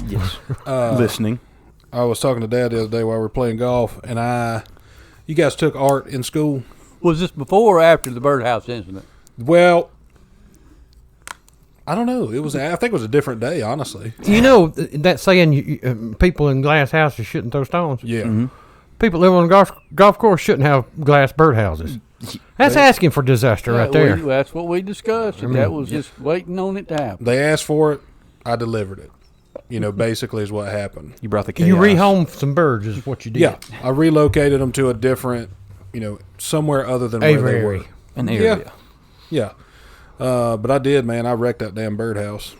Yes. Listening. I was talking to Dad the other day while we were playing golf, and you guys took art in school? Was this before or after the birdhouse incident? Well, I don't know. I think it was a different day, honestly. You know that saying, people in glass houses shouldn't throw stones? Yeah. Mm-hmm. People living on a golf course shouldn't have glass birdhouses. That's asking for disaster right there. That's what we discussed. That was just waiting on it to happen. They asked for it. I delivered it. Basically is what happened. You brought the chaos. You rehomed some birds is what you did. Yeah. I relocated them to a different, somewhere other than where they were. An area. Yeah. But I did, man. I wrecked that damn birdhouse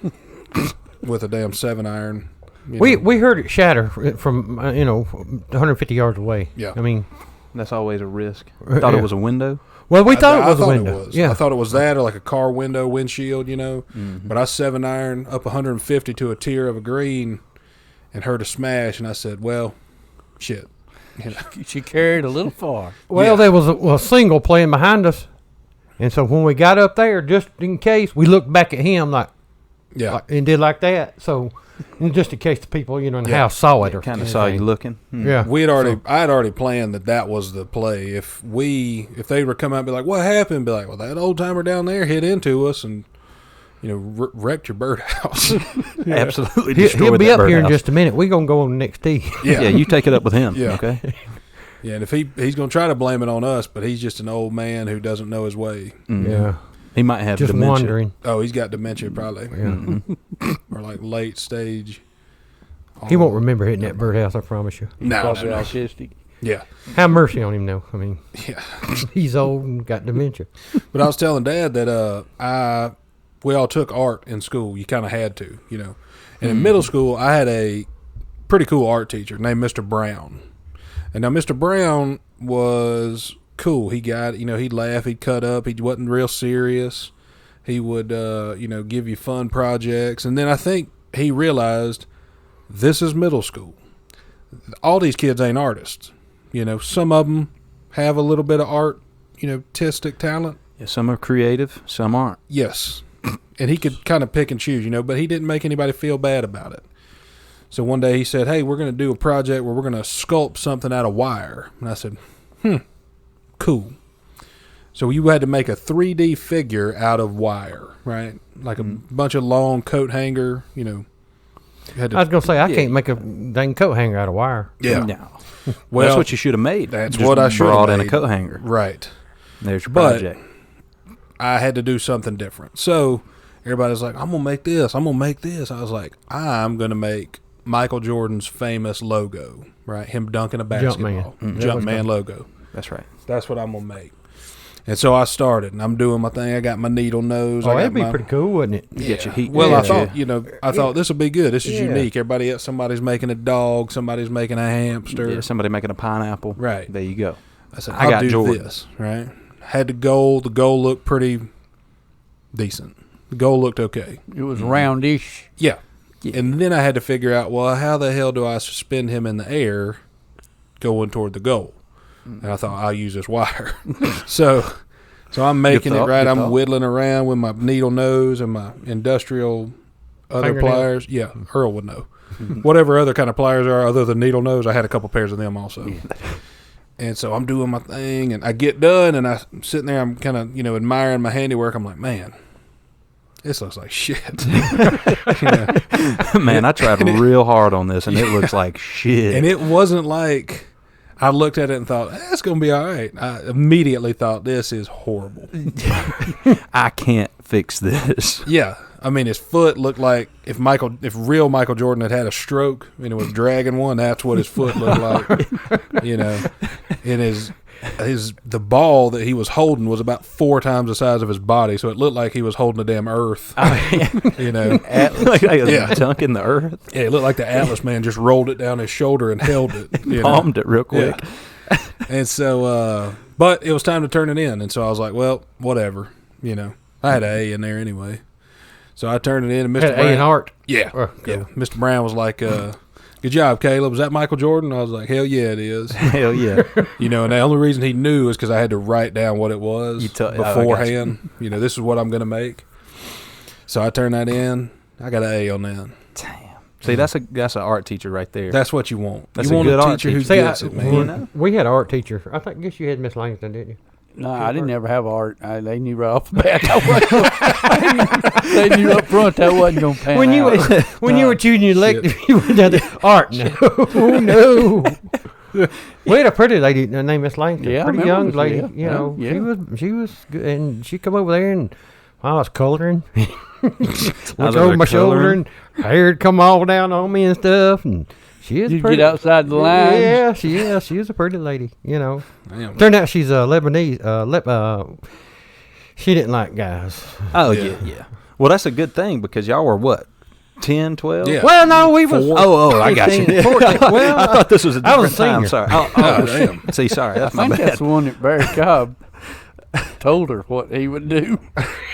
with a damn 7-iron. We heard it shatter from 150 yards away. Yeah. I mean, that's always a risk. Thought it was a window. Well, we thought it was a window. Yeah. I thought it was that or like a car window windshield, But I 7-iron up 150 to a tier of a green and heard a smash, and I said, well, shit. She carried a little far. Well, there was a single playing behind us. And so when we got up there, just in case, we looked back at him and did like that. So just in case the people, in the house saw it or kind of saw you looking. Yeah. I had already planned that was the play. If they were come out and be like, what happened? Be like, well, that old timer down there hit into us and, wrecked your birdhouse. Absolutely destroyed He'll be that up here in birdhouse. just a minute. We're going to go on the next tee. Yeah. Yeah, you take it up with him. Yeah. Okay. Yeah, and if he's going to try to blame it on us, but he's just an old man who doesn't know his way. Mm-hmm. Yeah. He might have just dementia. wandering. Oh, he's got dementia probably. Yeah. Mm-hmm. Or like late stage. He won't remember hitting that birdhouse, I promise you. No. Autistic. Yeah. Have mercy on him, though. I mean, yeah. He's old and got dementia. But I was telling Dad that we all took art in school. You kind of had to, And in middle school, I had a pretty cool art teacher named Mr. Brown. And now Mr. Brown was cool. He got, he'd laugh, he'd cut up, he wasn't real serious. He would, give you fun projects. And then I think he realized this is middle school. All these kids ain't artists. Some of them have a little bit of artistic talent. Yeah, some are creative, some aren't. Yes. And he could kind of pick and choose, but he didn't make anybody feel bad about it. So one day he said, hey, we're going to do a project where we're going to sculpt something out of wire. And I said, cool. So you had to make a 3D figure out of wire, right? Like a bunch of long coat hanger, I was going to say, I can't make a dang coat hanger out of wire. Yeah. No. Well, that's what you should have made. That's Just what I should have brought in made. a coat hanger. Right. There's your project. I had to do something different. So everybody's like, I'm going to make this. I'm going to make this. I was like, I'm going to make Michael Jordan's famous logo, right? Him dunking a basketball. Jumpman logo. That's right. That's what I'm going to make. And so I started, and I'm doing my thing. I got my needle nose. That'd be pretty cool, wouldn't it? You get your heat. Well, yeah. I thought this would be good. This is unique. Everybody else, somebody's making a dog. Somebody's making a hamster. Yeah, somebody making a pineapple. Right. There you go. I said, I got do Jordan. this, right? Had the goal. The goal looked pretty decent. The goal looked okay. It was roundish. Yeah. And then I had to figure out, well, how the hell do I suspend him in the air going toward the goal? And I thought, I'll use this wire. So I'm making it right. I'm whittling around with my needle nose and my industrial other Fingernail. pliers. Yeah, Earl would know. Whatever other kind of pliers are other than needle nose, I had a couple pairs of them also. And so I'm doing my thing, and I get done, and I'm sitting there, I'm kind of, admiring my handiwork. I'm like, man, this looks like shit. Man, I tried real hard on this, and it looks like shit. And it wasn't like I looked at it and thought, it's going to be all right. I immediately thought, this is horrible. I can't fix this. Yeah. I mean, his foot looked like if real Michael Jordan had a stroke and it was dragging one, that's what his foot looked like. And the ball that he was holding was about 4 times the size of his body, so it looked like he was holding the damn earth. Atlas, like dunk in the earth. Yeah, it looked like the Atlas man just rolled it down his shoulder and held it. Palmed it real quick. Yeah. And so, but it was time to turn it in, and so I was like, well, whatever. I had an A in there anyway. So I turned it in, and Mr. Brown. A in art. Yeah. Okay. Yeah. Mr. Brown was like, good job, Caleb. Is that Michael Jordan? I was like, hell yeah, it is. Hell yeah. And the only reason he knew is because I had to write down what it was beforehand. This is what I'm going to make. So I turned that in. I got an A on that. Damn. See, that's an art teacher right there. That's what you want. That's you a want good a art teacher who teacher. gets it, man. You know? We had an art teacher. Guess you had Miss Langston, didn't you? No, I didn't ever have art. They knew right off the bat. They knew up front that wasn't going to pan When you out. you were choosing your elective, you went down to art. No, no. We had a pretty lady named Miss Langston. Yeah, I pretty remember young Miss lady. Leah. You know, Yeah. she was good, and she come over there and I was coloring. Looked over over my shoulder coloring. and hair'd come all down on me and stuff. And she is You pretty. get outside the lines. Yeah, she is a pretty lady. You know. Damn. Turned out she's a Lebanese. She didn't like guys. Oh, Yeah. yeah. Well, that's a good thing because y'all were what? 10, 12? Yeah. Well, no, we was. Oh, I got you. 15, 14. Well, I thought this was a I different was a time. senior. Sorry. Oh, damn. See, sorry. I That's my think bad. that's the one that Barry Cobb told her what he would do.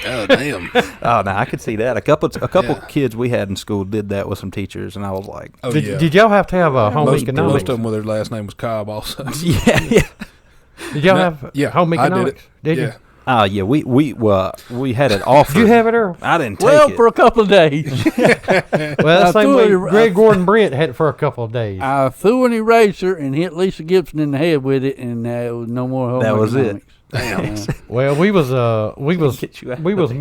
Oh, damn. Oh, no, I could see that. A couple Yeah. kids we had in school did that with some teachers, and I was like, Oh, did, yeah. did y'all have to have a home most economics? of them, with their last name was Cobb also. yeah. Did y'all No, have yeah, home I did economics? it. Did Yeah. you? Oh, yeah, we had it offered. Did you have it, Earl? I didn't take Well, it. for a couple of days. Well, I same threw way it- Greg Gordon Brent had it for a couple of days. I threw an eraser and hit Lisa Gibson in the head with it, and it was no more home That was it. economics. Damn. Well, we was Get you out we of was there.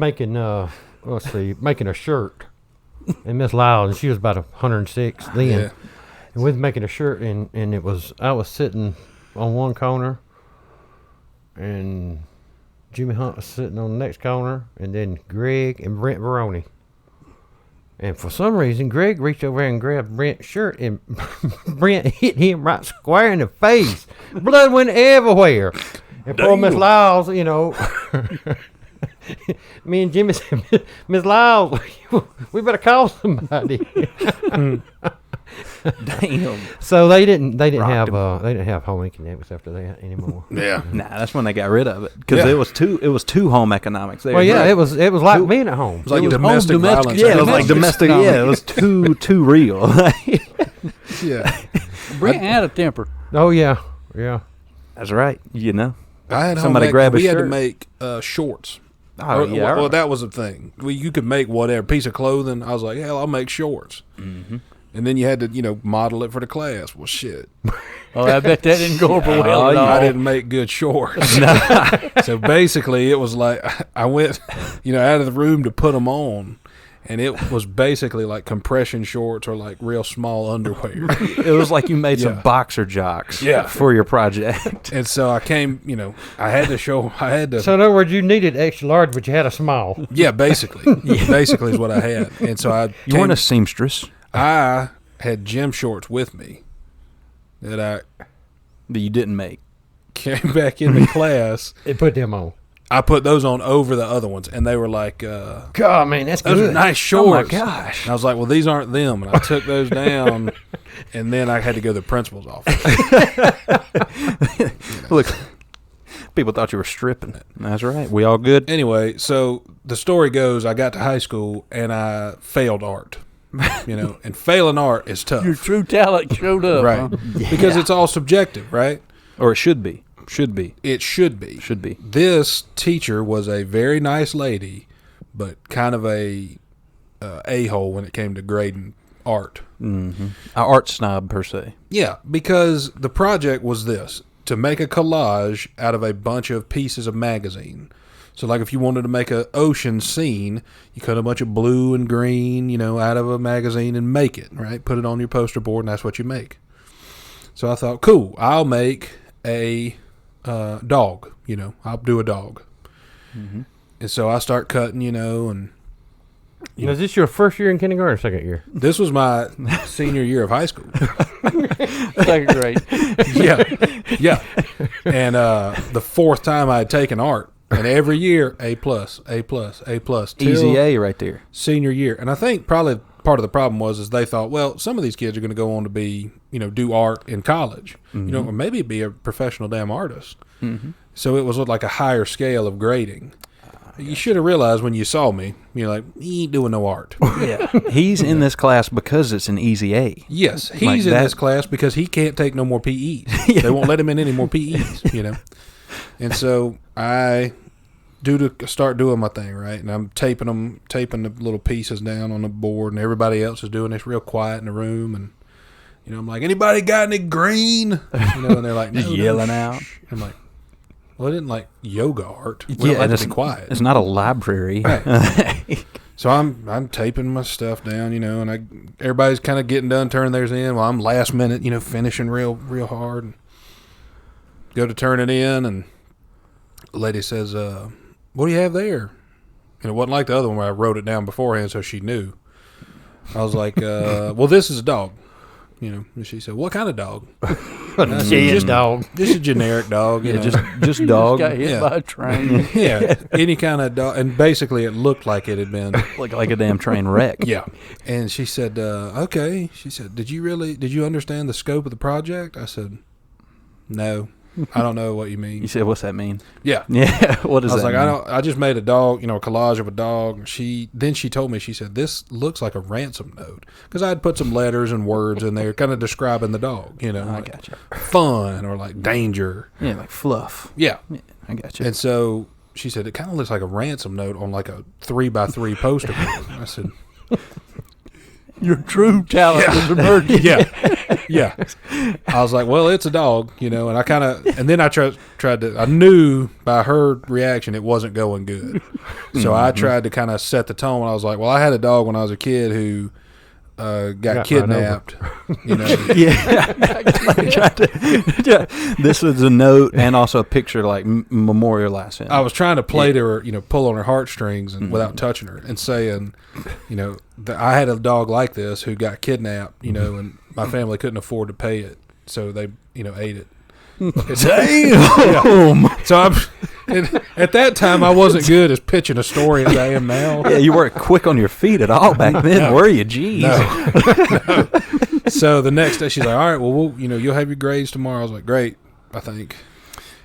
making a shirt, and Miss Lyle, and she was about 106 then, Yeah. and we was making a shirt, and I was sitting on one corner, and Jimmy Hunt was sitting on the next corner, and then Greg and Brent Veroni. And for some reason, Greg reached over and grabbed Brent's shirt, and Brent hit him right square in the face. Blood went everywhere. And poor Miss Lyles, you know, me and Jimmy said, Miss Lyles, we better call somebody. Damn. So they didn't Rocked have home economics after that anymore. Yeah. Nah, that's when they got rid of it because Yeah. it was two home economics there. Well, yeah, Right. it was like being at home. It was like It was domestic home domestic- violence. Yeah, it was like Domestic domestic. Yeah, it was too real. Yeah. Brent had a temper. Oh yeah, yeah. That's right. You know. I had Somebody home ec- grab a We had to shirt. make shorts. Oh yeah. Well, that was a thing. You could make whatever piece of clothing. I was like, hell, I'll make shorts. Mm-hmm. And then you had to, model it for the class. Well, shit. Oh, I bet that didn't go over well at all. I didn't make good shorts. So basically, it was like I went, out of the room to put them on, and it was basically like compression shorts or like real small underwear. It was like you made Yeah. some boxer jocks. Yeah. For your project. And so I came, I had to show, So in other words, you needed extra large, but you had a small. yeah, basically. Basically is what I had. And so You weren't a seamstress. I had gym shorts with me that I That you didn't make. came back into class. It put them on. I put those on over the other ones, and they were like, God, man, that's those good. are nice shorts. Oh my gosh. And I was like, well, these aren't them. And I took those down, and then I had to go to the principal's office. Look, people thought you were stripping. That's right. We all good? Anyway, so the story goes, I got to high school, and I failed art. And failing art is tough. Your true talent showed up. Right. Huh? Because it's all subjective, right? Or it should be. Should be. It should be. Should be. This teacher was a very nice lady, but kind of a a-hole when it came to grading art. Mm-hmm. An art snob, per se. Yeah, because the project was this, to make a collage out of a bunch of pieces of magazine. So like if you wanted to make an ocean scene, you cut a bunch of blue and green, out of a magazine and make it, right? Put it on your poster board, and that's what you make. So I thought, cool, I'll make a dog, I'll do a dog. Mm-hmm. And so I start cutting, and Is this your first year in kindergarten or second year? this was my senior year of high school. Second grade. Yeah. And the fourth time I had taken art, and every year, A+, A+, A+. till Easy A right there. senior year. And I think probably part of the problem was they thought, well, some of these kids are going to go on to be, do art in college, Mm-hmm. or maybe be a professional damn artist. Mm-hmm. So it was like a higher scale of grading. You should have realized when you saw me, you're like, he ain't doing no art. Yeah. He's in this class because it's an easy A. Yes, he's Like in that. this class because he can't take no more PEs. They won't let him in any more PEs, And so I start doing my thing, right? And I'm taping the little pieces down on the board, and everybody else is doing this real quiet in the room, and I'm like, anybody got any green? And they're like, just yelling out. I'm like, well, I didn't like yoga art. We Yeah, don't like and to be quiet. It's not a library. Right. So I'm taping my stuff down, and everybody's kind of getting done turning theirs in while I'm last minute, finishing real hard. And go to turn it in, and the lady says, "What do you have there?" And it wasn't like the other one where I wrote it down beforehand so she knew. I was like, "Well, this is a dog." And she said, "What kind of dog?" Just dog. Just a generic dog. Just dog. Got hit by a train. Yeah, any kind of dog. And basically, it looked like it had been like a damn train wreck. Yeah. And she said, "Okay." She said, "Did you understand the scope of the project?" I said, "No, I don't know what you mean." You said, "What's that mean?" Yeah. Yeah. What does that mean? I was like, I just made a dog, a collage of a dog. She told me, she said, "This looks like a ransom note," because I had put some letters and words in there, kind of describing the dog. I like gotcha. Fun or like danger. Yeah, like fluff. Yeah. I gotcha. And so she said, "It kind of looks like a ransom note on like a 3x3 poster board." I said, Your true talent is emerging. Yeah. I was like, well, it's a dog, and I kind of, and then I tried to, I knew by her reaction it wasn't going good. So I tried to kind of set the tone. I was like, well, I had a dog when I was a kid who got kidnapped. Yeah. This was a note and also a picture like memorialized him. I was trying to play to her, pull on her heartstrings and without touching her, and saying, that I had a dog like this who got kidnapped, and my family couldn't afford to pay it, so they, ate it. Damn. Yeah. So at that time, I wasn't good as pitching a story as I am now. Yeah, you weren't quick on your feet at all back then, were you? Jeez. No. So the next day, she's like, "All right, well, you'll have your grades tomorrow." I was like, "Great, I think."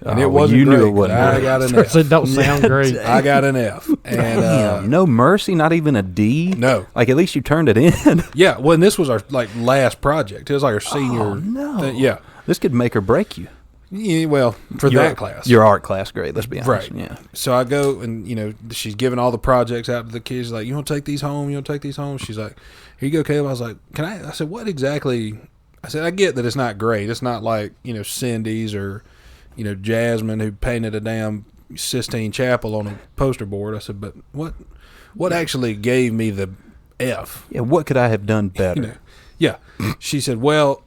And it wasn't great. Knew it wasn't. I got an F. It don't sound great. I got an F. And Damn, no mercy, not even a D. No. Like at least you turned it in. Yeah. Well, and this was our last project. It was like our senior. Oh, no. thing. Yeah. This could make or break you. Yeah. Well, for that class, your art class grade. Let's be honest. Right. Yeah. So I go and she's giving all the projects out to the kids. She's like, "You want to take these home? You want to take these home?" She's like, "Here you go, Caleb." I was like, "Can I?" I said, "What exactly?" I said, "I get that it's not great. It's not like Cindy's or." Jasmine, who painted a damn Sistine Chapel on a poster board. I said, "But what actually gave me the F?" Yeah, what could I have done better? Yeah. She said, "Well,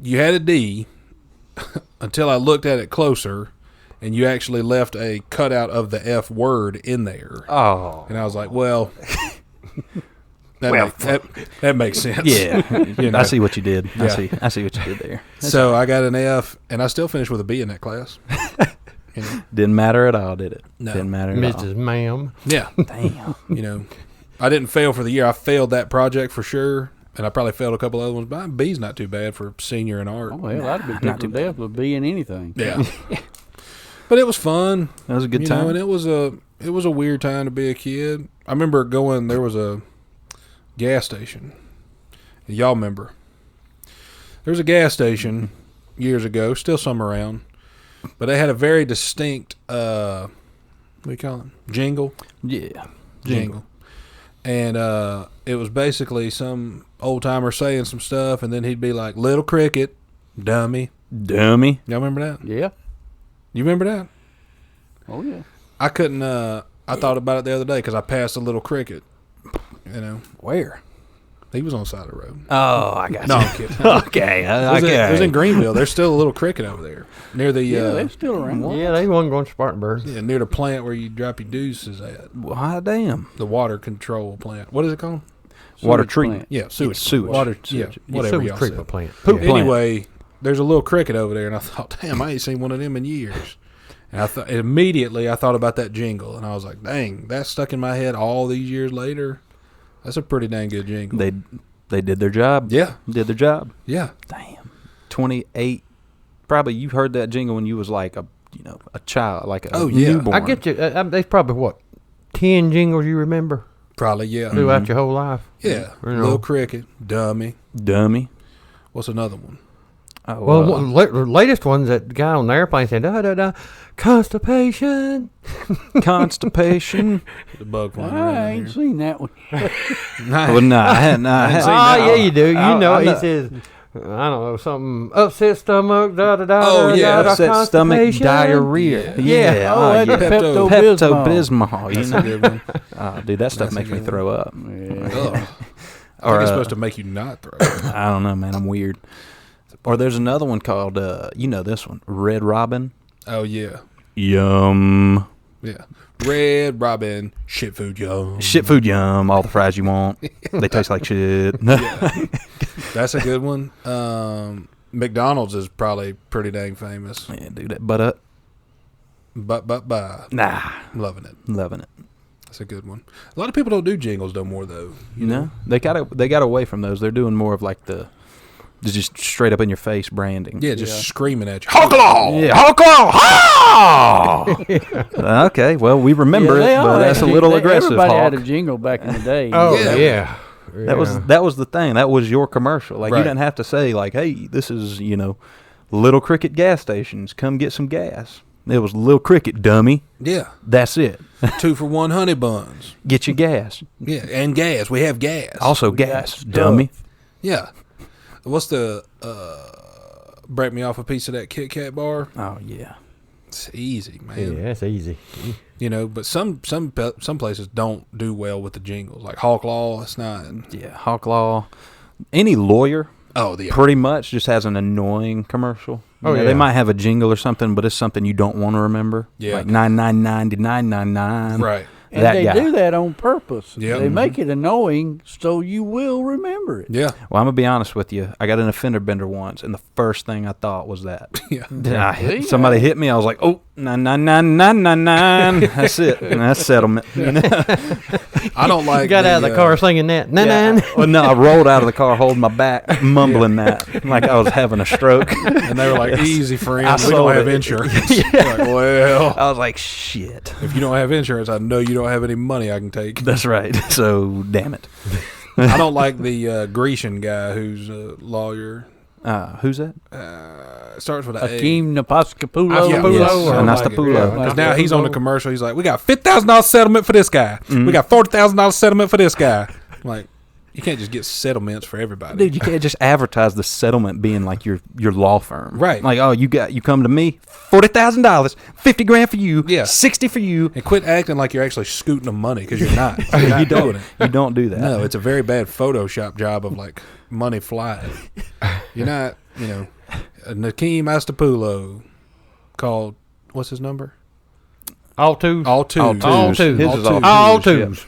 you had a D until I looked at it closer, and you actually left a cutout of the F word in there." Oh. And I was like, "Well, that makes sense." Yeah. I see what you did. Yeah. I see what you did there. So I got an F, and I still finished with a B in that class. Didn't matter at all, did it? No. Didn't matter at all. Mrs. Ma'am. Yeah. Damn. I didn't fail for the year. I failed that project for sure, and I probably failed a couple other ones, but B's not too bad for senior in art. Oh, hell, I'd be tickled to death with being anything. Yeah. But it was fun. That was a good time. And it was a weird time to be a kid. I remember there was a gas station. Y'all remember. There was a gas station years ago, still some around, but they had a very distinct, what do you call it? Jingle? Yeah. Jingle. And it was basically some old timer saying some stuff, and then he'd be like, "Little cricket, dummy." Dummy. Y'all remember that? Yeah. You remember that? Oh, yeah. I couldn't, I thought about it the other day because I passed a little cricket, Where? He was on the side of the road. Oh, I got No, you. I'm kidding. Okay. It was in Greenville. There's still a little cricket over there near the They're still around. Yeah, they wasn't going to Spartanburg. near the plant where you drop your deuces at. Why, damn. The water control plant. What is it called? Water Sewage treatment. plant. Yeah, sewage. Sewage. Water. Sewage. Yeah, whatever Sewage y'all treatment said. plant. Poop Yeah. plant. Anyway, there's a little cricket over there, and I thought, damn, I ain't seen one of them in years. And I thought immediately I thought about that jingle, and I was like, dang, that's stuck in my head all these years later. That's a pretty dang good jingle. They did their job. Yeah. Did their job. Yeah. Damn. 28. Probably you heard that jingle when you was like a child, like a newborn. I get you. There's probably, what, 10 jingles you remember Probably, yeah. throughout your whole life? Yeah. You know. Little cricket, dummy. Dummy. What's another one? Oh, Well, the latest one's that guy on the airplane said, da da da, constipation. constipation. The bug flying around I in ain't here. seen that one. Well, no, I hadn't. Yeah, you do. You know, I he know. says, I don't know, something upset stomach, da da da. Oh, da, yeah, da, da, upset stomach, constipation. diarrhea. Yeah. Oh, that's yeah. Pepto-Bismol. Pepto-Bismol. You That's know? a good one. Oh, dude, that stuff That's a makes me good throw up. Yeah. Ugh. I Or think it's supposed to make you not throw up. I don't know, man. I'm weird. Or there's another one called, you know this one, Red Robin. Oh, yeah. Yum. Yeah. Red Robin, shit food, yum. Shit food, yum. All the fries you want. They taste like shit. That's a good one. McDonald's is probably pretty dang famous. Yeah, dude, that butt up. But, Nah, loving it. loving it. That's a good one. A lot of people don't do jingles no more, though. You know? They got away from those. They're doing more of like the just straight up in your face branding. Yeah, just screaming at you. Hawklaw! Yeah, Hawklaw! Ha! Okay, well, we remember Yeah, it, but that's a little aggressive, Everybody Hawk. had a jingle back in the day. Oh, Yeah. yeah. That was the thing. That was your commercial. Like, Right. you didn't have to say, like, hey, this is, Little Cricket gas stations. Come get some gas. It was Little Cricket, dummy. Yeah. That's it. 2 for $1 honey buns. Get your gas. Yeah, and gas. We have gas. Also got gas, stuff. dummy. Yeah. What's the break me off a piece of that Kit Kat bar? Oh, yeah. It's easy, Yeah, man. that's easy. You know, but some places don't do well with the jingles. Like Hawk Law, it's not. Yeah, Hawklaw. Any lawyer Oh, the pretty much just has an annoying commercial. Oh, They yeah. might have a jingle or something, but it's something you don't want to remember. Yeah. Like 999 right. And that they guy. do that on purpose. Yep. They make it annoying so you will remember it. Yeah. Well, I'm going to be honest with you. I got an offender bender once, and the first thing I thought was that. Yeah. Somebody hit me. I was like, oh, 999. That's it. And that's settlement. I don't like. You got out of the car singing that. Nah. Well, no, I rolled out of the car holding my back, mumbling that, like I was having a stroke. And they were like, "Easy, friend. I We don't sold have it. insurance." Like, well, I was like, shit. if you don't have insurance, I know you don't have any money I can take. That's right. So, damn it. I don't like the Grecian guy who's a lawyer. Who's that? It starts with an A. Akeem Napaskapulo. Akeem. Yes, or Anastapulo. like it, Because now he's on the commercial. He's like, "We got $50,000 settlement for this guy. We got $40,000 settlement for this guy." I'm like, you can't just get settlements for everybody. Dude, you can't just advertise the settlement being like your law firm. Right. Like, oh, you come to me, $40,000, $50,000 for you, Yeah. $60 for you. And quit acting like you're actually scooting them money because you're not. You're not doing it. You don't do that. No, it's a very bad Photoshop job of like money flying. You're not, Nakeem Astapulo called, what's his number? All twos. All twos. All twos. All twos. His is all All twos, twos.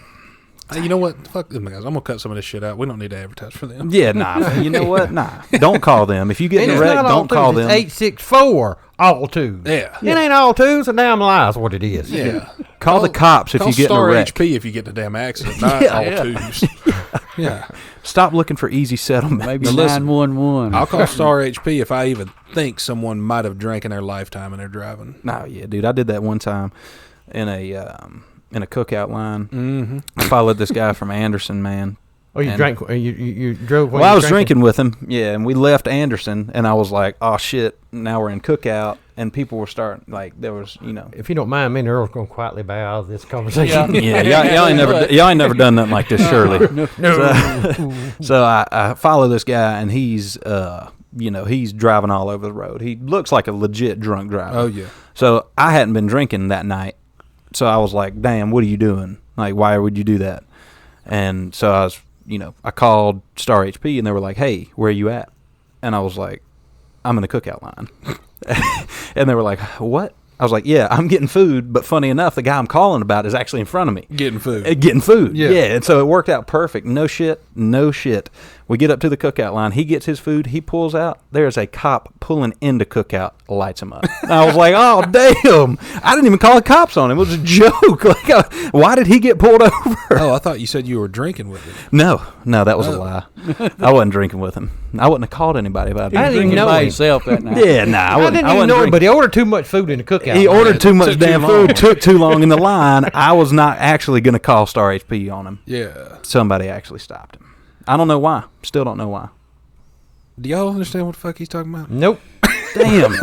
Hey, you know what? Fuck them guys. I'm gonna cut some of this shit out. We don't need to advertise for them. Yeah, nah. You know what? Nah. Don't call them. If you get in a It's wreck, not all don't call twos. them. It's 864 all twos. Yeah. It ain't all twos. A damn lie is what it is. Yeah. Call the cops if Call you get in a Star wreck. HP if you get in a damn accident, not Yeah. all Yeah. twos. Yeah. Stop looking for easy settlement. Maybe Now listen, 911. I'll call Star HP if I even think someone might have drank in their lifetime and they're driving. No, yeah, dude. I did that one time in a cookout line. Mm-hmm. I followed this guy from Anderson, man. Oh, you And- drank. You drove. when Well, you I was drinking? drinking with him, yeah, and we left Anderson, and I was like, "Oh shit!" Now we're in Cookout, and people were starting like there was, If you don't mind, me and Earl's going to quietly bow out of this conversation. yeah, y'all ain't never done nothing like this, surely. So I follow this guy, and he's he's driving all over the road. He looks like a legit drunk driver. Oh, yeah. So I hadn't been drinking that night, so I was like, "Damn, what are you doing? Like, why would you do that?" And so I was, I called Star HP, and they were like, "Hey, where are you at?" And I was like, "I'm in the Cookout line." And they were like, "What?" I was like, "Yeah, I'm getting food, but funny enough, the guy I'm calling about is actually in front of me. Getting food. Getting food." Yeah. Yeah, and so it worked out perfect. No shit. We get up to the Cookout line. He gets his food. He pulls out. There's a cop pulling into Cookout, lights him up. And I was like, "Oh, damn. I didn't even call the cops on him. It was a joke." Like, why did he get pulled over? Oh, I thought you said you were drinking with him. No, that was a Oh. lie. I wasn't drinking with him. I wouldn't have called anybody if I I did. didn't even Drinking know by him. himself that night. Yeah, nah, I I wasn't. didn't I even wasn't know him, drinking. but he ordered too much food in the cookout. He ordered too much took too damn long. food, took too long in the line. I was not actually going to call Star HP on him. Yeah. Somebody actually stopped him. I don't know why. Still don't know why. Do y'all understand what the fuck he's talking about? Nope. Damn.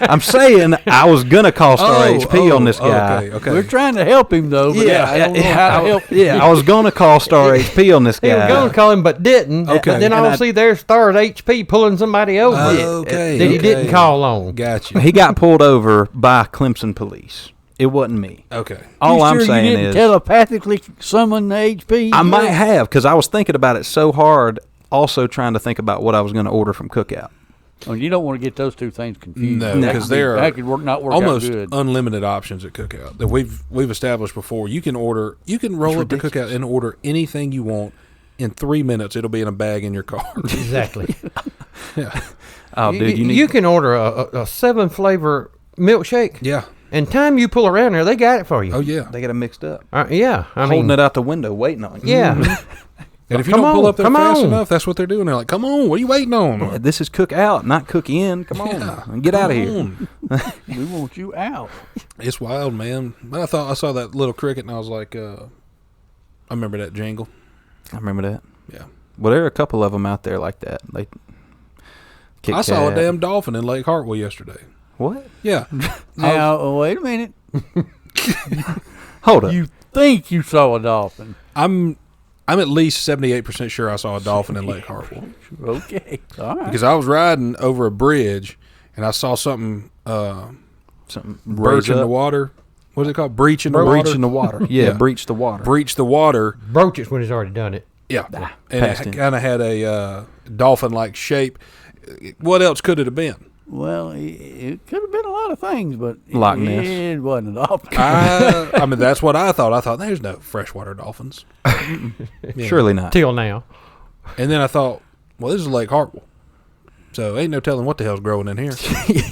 I'm saying I was gonna call Star HP on this guy. Okay. We're trying to help him though. But I don't know how to help. Yeah, I was gonna call Star HP on this He was guy. going to call him, but didn't. Okay. And then I see there's Star HP pulling somebody over. Okay. That he didn't call on. Gotcha. He got pulled over by Clemson police. It wasn't me. Okay. All You I'm sure saying you didn't is telepathically summon the HP. I might have, because I was thinking about it so hard. Also trying to think about what I was going to order from Cookout. Oh, you don't want to get those two things confused. No, because there that are could not work almost out good. unlimited options at Cookout that we've established before. You can roll up to Cookout and order anything you want. In 3 minutes, it'll be in a bag in your car. Exactly. Yeah. Oh, dude, you can order a 7-flavor milkshake. Yeah. And time you pull around there, they got it for you. Oh yeah. They got it mixed up. Yeah. Holding it out the window, waiting on you. Yeah. And if you Come don't pull on, up there come fast on. enough, that's what they're doing. They're like, "Come on, what are you waiting on?" Yeah, this is cook out, not cook in. Come on, get out of here. on. We want you out. It's wild, man. But I saw that little cricket, and I was like, I remember that jingle. I remember that. Yeah. Well, there are a couple of them out there like that. Like, Kit I saw a Kat. damn dolphin in Lake Hartwell yesterday. What? Yeah. Now, wait a minute. Hold up. You think you saw a dolphin? I'm at least 78% sure I saw a dolphin in Lake Hartwell Okay. All right. because I was riding over a bridge and I saw something Something birch in the water. What's it called? Breach in the water. Breach in the water. Yeah, Yeah. breach the water. Breach the water. Broach it when he's already done it. Yeah. And past it tense. kind of had a dolphin-like shape. What else could it have been? Well, it could have been a lot of things, but Loch Ness. it wasn't a dolphin. I mean, that's what I thought. I thought, there's no freshwater dolphins. Yeah. Surely not. Till now. And then I thought, well, this is Lake Hartwell. So ain't no telling what the hell's growing in here.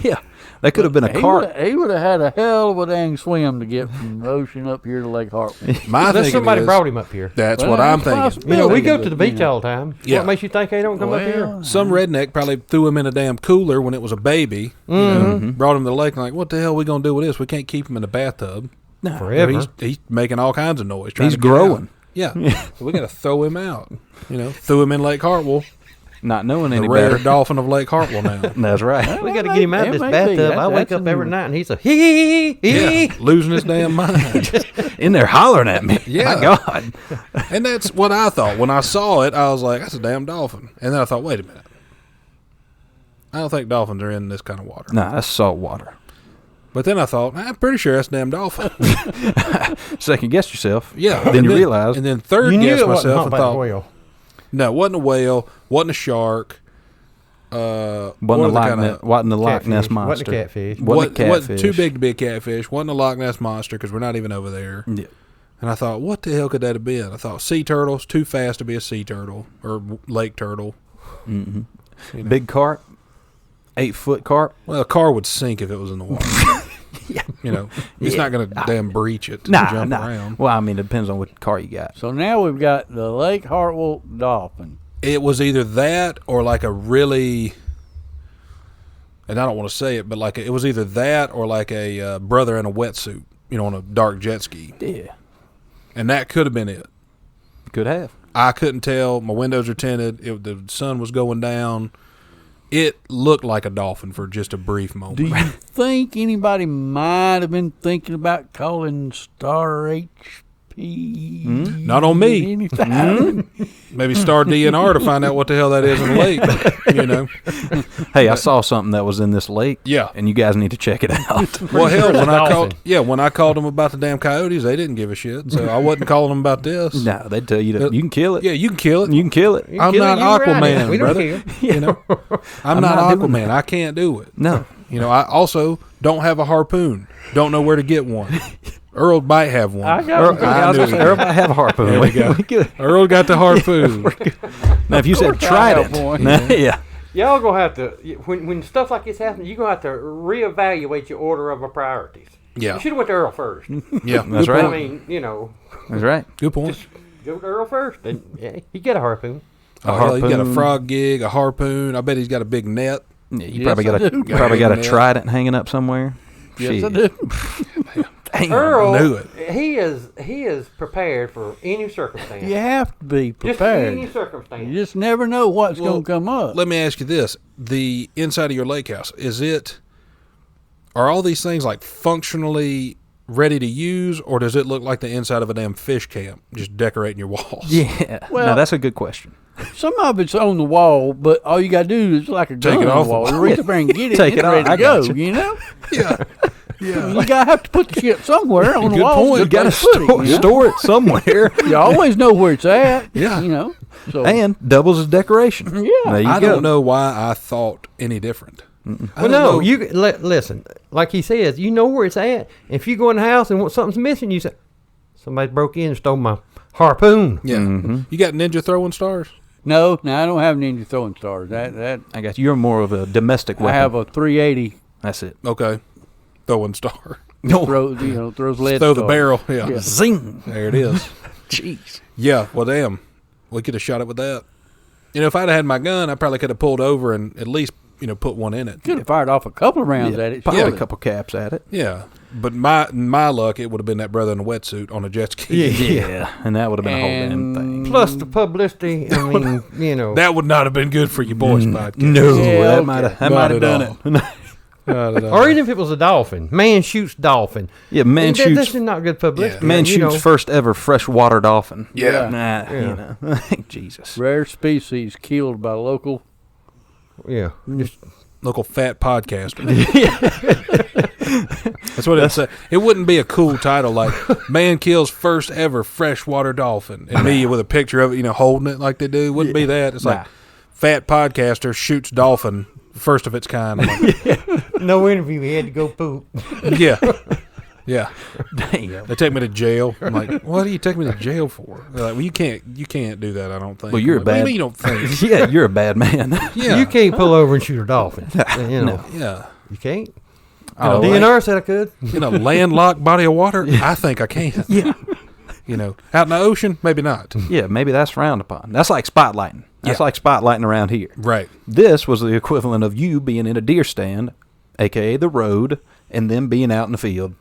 Yeah, that could have been a cart. He would have had a hell of a dang swim to get from the ocean up here to Lake Hartwell. My Unless thinking somebody is, brought him up here. that's Well, what I'm that's thinking. possible. You know, we Building, go to the but, beach all the time. Yeah. What makes you think they don't come up here? Some redneck probably threw him in a damn cooler when it was a baby. You know, brought him to the lake and like, what the hell are we going to do with this? We can't keep him in the bathtub. Forever. He's making all kinds of noise. Trying He's to get growing. out. Yeah. So we got to throw him out. You know, threw him in Lake Hartwell. Not knowing any The rare better. dolphin of Lake Hartwell now. That's right. We got to get him out of It this may be. bathtub. I wake That's up every night and he's a hee Yeah, losing his damn mind. In there hollering at me. Yeah. My God. And that's what I thought. When I saw it, I was like, that's a damn dolphin. And then I thought, wait a minute. I don't think dolphins are in this kind of water. Nah, that's salt water. But then I thought, I'm pretty sure that's a damn dolphin. Second guess yourself. Yeah. Then And you realize. And then third You knew guess it wasn't myself and humpback thought, whale. no, it wasn't a whale, wasn't a shark. Wasn't what the are the Loch kinda- Ness, wasn't the Loch Ness Catfish. monster. Wasn't a catfish. Wasn't a Wasn't too catfish. big to be a catfish. Wasn't a Loch Ness monster because we're not even over there. Yeah. And I thought, what the hell could that have been? I thought sea turtles, too fast to be a sea turtle or lake turtle. Mm-hmm. You know. Big carp. 8-foot carp. Well, a car would sink if it was in the water. Yeah. You know, it's not going to damn breach it to Nah, jump nah. around. Well, I mean, it depends on what car you got. So now we've got the Lake Hartwell dolphin. It was either that or like a really, and I don't want to say it, but like it was either that or like a brother in a wetsuit, you know, on a dark jet ski. Yeah. And that could have been it. Could have. I couldn't tell. My windows are tinted. The sun was going down. It looked like a dolphin for just a brief moment. Do you think anybody might have been thinking about calling Star HP? Not on me. Anytime? Maybe Star DNR to find out what the hell that is in the lake. You know. Hey, I saw something that was in this lake. Yeah. And you guys need to check it out. Well, hell, when I dolphin. when I called them about the damn coyotes, they didn't give a shit. So I wasn't calling them about this. No, they'd tell you to, you can kill it. Yeah, you can kill it. You can kill it. You I'm kill not it, you ride it. Aquaman, We don't brother. care. You know, I'm not not doing Aquaman. I can't do it. No. You know, I also don't have a harpoon. Don't know where to get one. Earl might have one. I got I knew it. Everybody have a harpoon. There we go. Good. Earl got the harpoon. Now, if you said course I tried have it, one. yeah. Y'all gonna have to when stuff like this happens. You gonna have to reevaluate your order of priorities. Yeah, You should have went to Earl first. yeah, That's good right. I point. mean, you know, That's right. Good point. go to Earl first. And yeah, he get a harpoon. Oh, hell, he got a harpoon. frog gig, a harpoon. I bet he's got a big net. Yeah, you Yes, probably got I a do. probably got a Yeah. trident hanging up somewhere. Yes, I Shit. do. Damn. Earl, I knew it. He is prepared for any circumstance. You have to be Just prepared. any circumstance. You just never know what's Well, going to come up. Let me ask you this: the inside of your lake house, are all these things like functionally ready to use, or does it look like the inside of a damn fish camp, just decorating your walls? Yeah. Well- now that's a good question. Some of it's on the wall, but all you got to do is like a gun Take it on off the the wall. wall. You reach up there and get it. Take and it it's ready off. to I go. got you. You know, Yeah. you got to have to put the shit somewhere on the Good wall. point. You got to store store it somewhere. You always know where it's at. Yeah. You know. So And doubles as decoration. Yeah. There you I go. don't know why I thought any different. I Well, don't no, know. you listen. Like he says, you know where it's at. If you go in the house and something's missing, you say, "Somebody broke in and stole my harpoon." Yeah. Mm-hmm. You got ninja throwing stars? no, I don't have ninja throwing stars. That I got you. You're more of a domestic weapon. I have a 380. That's it. Okay. Throwing star. Throws throws lead. Throw the stars. barrel. Yeah. Yeah. Zing. There it is. Jeez. Yeah. Well, damn. We could have shot it with that. You know, if I'd had my gun, I probably could have pulled over and at least, put one in it. Could have fired off a couple of rounds at it. Popped surely. a couple caps at it. Yeah. But my luck, it would have been that brother in a wetsuit on a jet ski. Yeah. And that would have been a whole damn And- thing. Plus the publicity. I mean, That would not have been good for you boys podcast. No, Yeah, that okay. might have Not at done all. it. Not at all. Or even if it was a dolphin, man shoots dolphin. Yeah, man This shoots. is not good publicity. Man you shoots know. first ever freshwater dolphin. Yeah. Nah, Yeah. you know. Jesus. Rare species killed by local. Yeah, just Local fat podcaster. That's what it said. It wouldn't be a cool title like "Man Kills First Ever Freshwater Dolphin" and me with a picture of it, holding it like they do. Wouldn't be that. It's like Nah. fat podcaster shoots dolphin, first of its kind. I'm like, no interview. He had to go poop. yeah, yeah. Damn. They take me to jail. I'm like, what do you take me to jail for? They're like, well, you can't do that. I don't think. Well, you're I'm like, a what do you bad- mean you don't think? Yeah, you're a bad man. Yeah, You can't pull over and shoot a dolphin. You know, Yeah, you can't. Oh, DNR said I could. in a landlocked body of water, I think I can. Yeah. Out in the ocean, maybe not. Yeah, maybe that's frowned upon. That's like spotlighting. That's Yeah. like spotlighting around here. Right. This was the equivalent of you being in a deer stand, a.k.a. the road, and then being out in the field,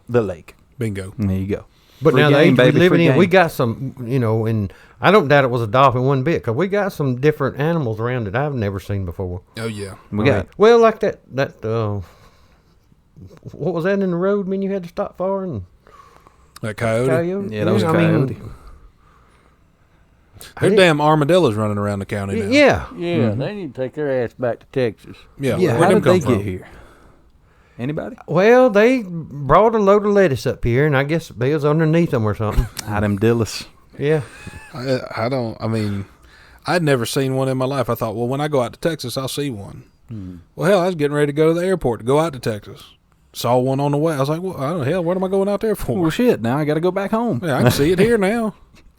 the lake. Bingo. And there you go. But Free now the game, age we're baby, living free in, we game. got some, and I don't doubt it was a dolphin one bit, because we got some different animals around that I've never seen before. Oh yeah. We got Well, like that what was that in the road? You had to stop for and That coyote. coyote. Yeah, that was a coyote. They're damn armadillos running around the county now. Yeah, Yeah, they need to take their ass back to Texas. Yeah. Yeah, Where'd how them did they come from? get here? Anybody? well, they brought a load of lettuce up here, and I guess they was underneath them or something. Adam Dillis. Yeah, I mean, I'd never seen one in my life. I thought, well, when I go out to Texas, I'll see one. Well, hell, I was getting ready to go to the airport to go out to Texas. Saw one on the way. I was like, well, I don't know, hell, what am I going out there for? Well, shit, now I got to go back home. Yeah, I can see it here now.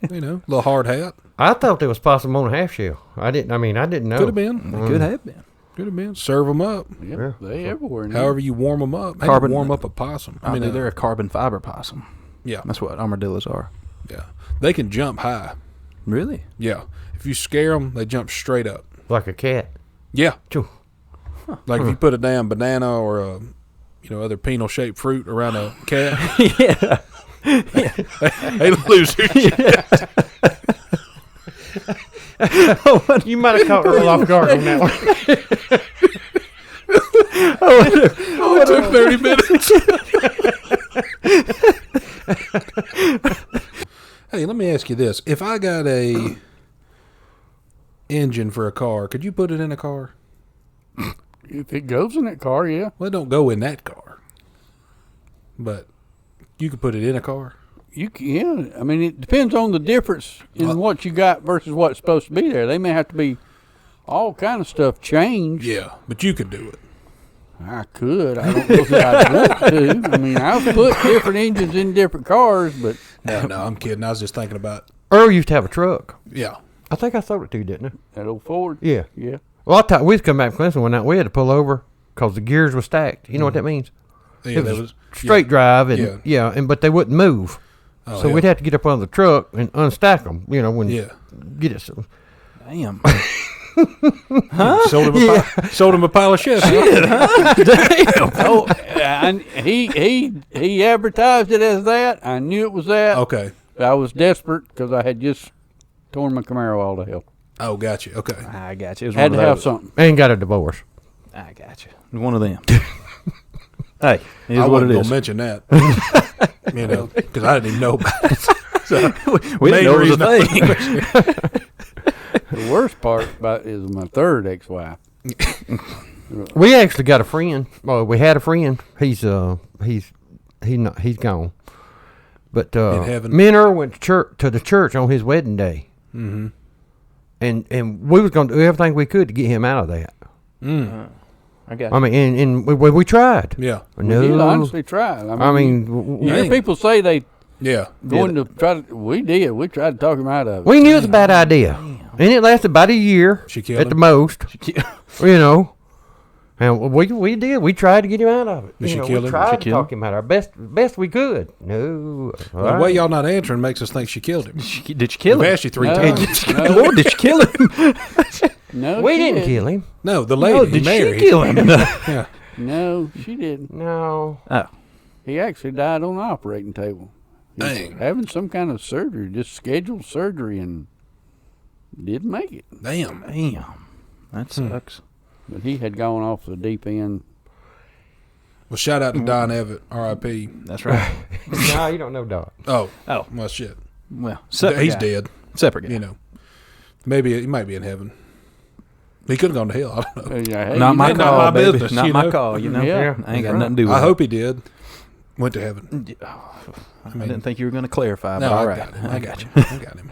Little hard hat. I thought there was possum on a half shell. I didn't know. Could have been. It could have been. Could have been. Serve them up. Yep, Yeah. they everywhere. now. However you warm them up. How Carbon- you warm up a possum. I mean, they're a carbon fiber possum. yeah, That's what armadillos are. yeah. They can jump high. Really? Yeah. If you scare them, they jump straight up. Like a cat. Yeah. Choo. Like if you put a damn banana or a, other penal-shaped fruit around a cat, Yeah. they lose their shit. You might have caught Earl off guard on that one. It took 30 minutes. Hey, let me ask you this. If I got a engine for a car, could you put it in a car? If it goes in that car, yeah. Well, it don't go in that car. But you could put it in a car. You can. I mean, it depends on the difference in what you got versus what's supposed to be there. They may have to be all kind of stuff changed. Yeah, but you could do it. I could. I don't know if I'd want to. I mean, I've put different engines in different cars, but No, I'm kidding. I was just thinking about, Earl used to have a truck. yeah. I think I sold it to you, didn't I? that old Ford. Yeah. Yeah. Well, I thought we'd come back from Clemson one night. We had to pull over because the gears were stacked. You know what that means? Yeah, It that was was straight drive, and but they wouldn't move. Oh, So yeah. we'd have to get up on the truck and unstack them. When Yeah. get it. So Damn. Sold him a pile of shit. Damn. Oh, and he advertised it as that. I knew it was that. Okay. I was desperate because I had just torn my Camaro all to hell. Oh, gotcha. Okay. I got you. It was Had one to of have those. something. Ain't got a divorce. I got you. One of them. Hey, it is I what wasn't it gonna is. mention that. Because I didn't even know about it. So, We didn't know it was a main thing. The worst part about it is my third ex-wife. We actually got a friend. Well, we had a friend. He's gone. But In heaven. me and Earl went to the church on his wedding day. Mm-hmm. And we was gonna do everything we could to get him out of that. I got I mean, and we tried. Yeah. No, We did honestly try. I mean, you hear people say they Yeah. going to try to. We did. We tried to talk him out of it. we knew it was a bad idea, and it lasted about a year She killed at the him? most. You know, and we did. We tried to get him out of it. Did she You know, kill we him? tried She to kill talk him out. Our best we could. No, The way y'all not answering makes us think she killed him. Did you kill We've him? asked you 3 No. times. No. Lord, did you kill him? No, we she didn't didn't. kill him. No, the lady No, he did married. she kill him? Yeah. No, she didn't. No, Oh, He actually died on the operating table. He was Dang. having some kind of surgery, just scheduled surgery, and didn't make it. Damn. damn. That sucks. But he had gone off the deep end. Well, shout out to Don Everett, R.I.P. That's right. no, you don't know dog. Oh. Oh. Well, shit. Well, separate He's guy. dead. Separate guy. You know. Maybe he might be in heaven. He could have gone to hell. I don't know. Hey, Not you my never- call, my baby. business, Not you my know? call, you know? Yeah. I ain't got That's nothing to do with I it. hope he did. Went to heaven. I didn't think you were going to clarify, No, but all I right. got him. I got you. I got him.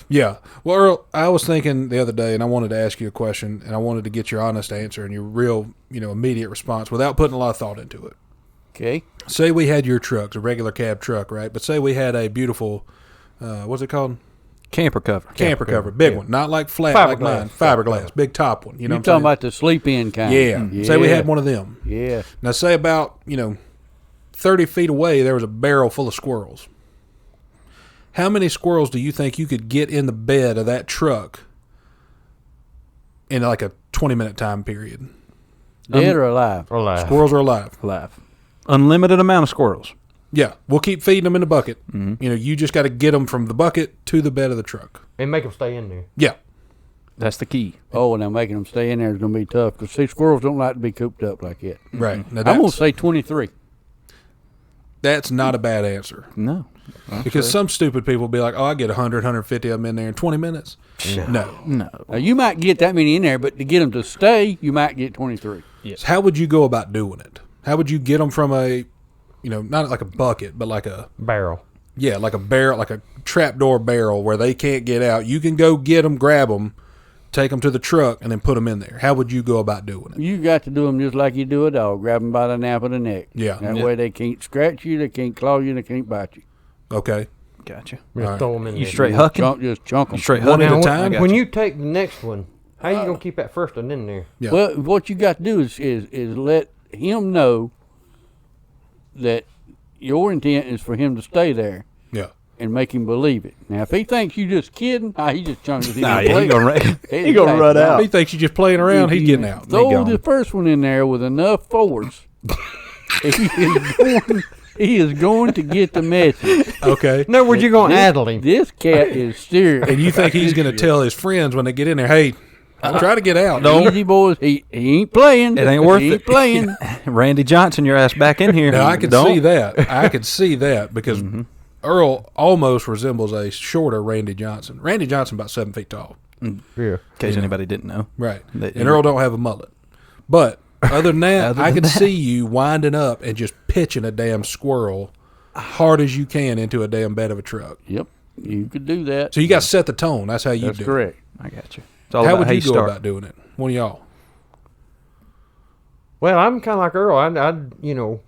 Yeah. Well, Earl, I was thinking the other day, and I wanted to ask you a question, and I wanted to get your honest answer and your real, immediate response without putting a lot of thought into it. Okay. Say we had your truck, a regular cab truck, right? But say we had a beautiful, what's it called? Camper cover. Camper cover, big one, not like flat like mine, fiberglass, big top one. You know You're what talking I'm about the sleep-in kind. saying? Yeah. Say we had one of them. Yeah. Now, say about 30 feet away, there was a barrel full of squirrels. How many squirrels do you think you could get in the bed of that truck in like a 20-minute time period? Dead or alive? Alive. Squirrels are alive. Alive. Unlimited amount of squirrels. Yeah, we'll keep feeding them in the bucket. Mm-hmm. You just got to get them from the bucket to the bed of the truck. And make them stay in there. Yeah. That's the key. Oh, now making them stay in there is going to be tough because, see, squirrels don't like to be cooped up like that. Right. Now I'm going that's, to say 23. that's not a bad answer. No. Because some stupid people will be like, oh, I get 100, 150 of them in there in 20 minutes. No. No. Now, you might get that many in there, but to get them to stay, you might get 23. So how would you go about doing it? How would you get them from a, not like a bucket, but like a, Barrel. yeah, like a barrel, like a trapdoor barrel where they can't get out. You can go get them, grab them, take them to the truck, and then put them in there. How would you go about doing it? You got to do them just like you do a dog. Grab them by the nape of the neck. Yeah. That Yeah. way they can't scratch you, they can't claw you, they can't bite you. Okay. Gotcha. Just All right. throw them in You there. straight hucking? Just chunk them. You straight One hucking? at a Now, time? I when got you take the next one, how you gonna keep that first one in there? Yeah. Well, what you got to do is let him know that your intent is for him to stay there Yeah. and make him believe it. Now, if he thinks you just kidding, he just chunks it. Nah, yeah, he gonna run He out. thinks you're just playing around. He's getting out. Throw gone. the first one in there with enough force. He is going to get the message. Okay. No, where you gonna addle him? This cat is serious. And you think he's going to tell his friends when they get in there, hey, try to get out. Easy, boys. He ain't playing. It ain't worth he ain't it. playing. Randy Johnson, your ass back in here. Now, I could Don't. see that. I could see that because Earl almost resembles a shorter Randy Johnson. Randy Johnson about 7 feet tall. Yeah. In case anybody didn't know. Right. That- And Earl don't have a mullet. But other than that, Other I than could that. see you winding up and just pitching a damn squirrel hard as you can into a damn bed of a truck. Yep. You could do that. So you got to set the tone. That's how you That's do correct. I got you. It's it. all How about would how you go start. about doing it? One of y'all. Well, I'm kind of like Earl.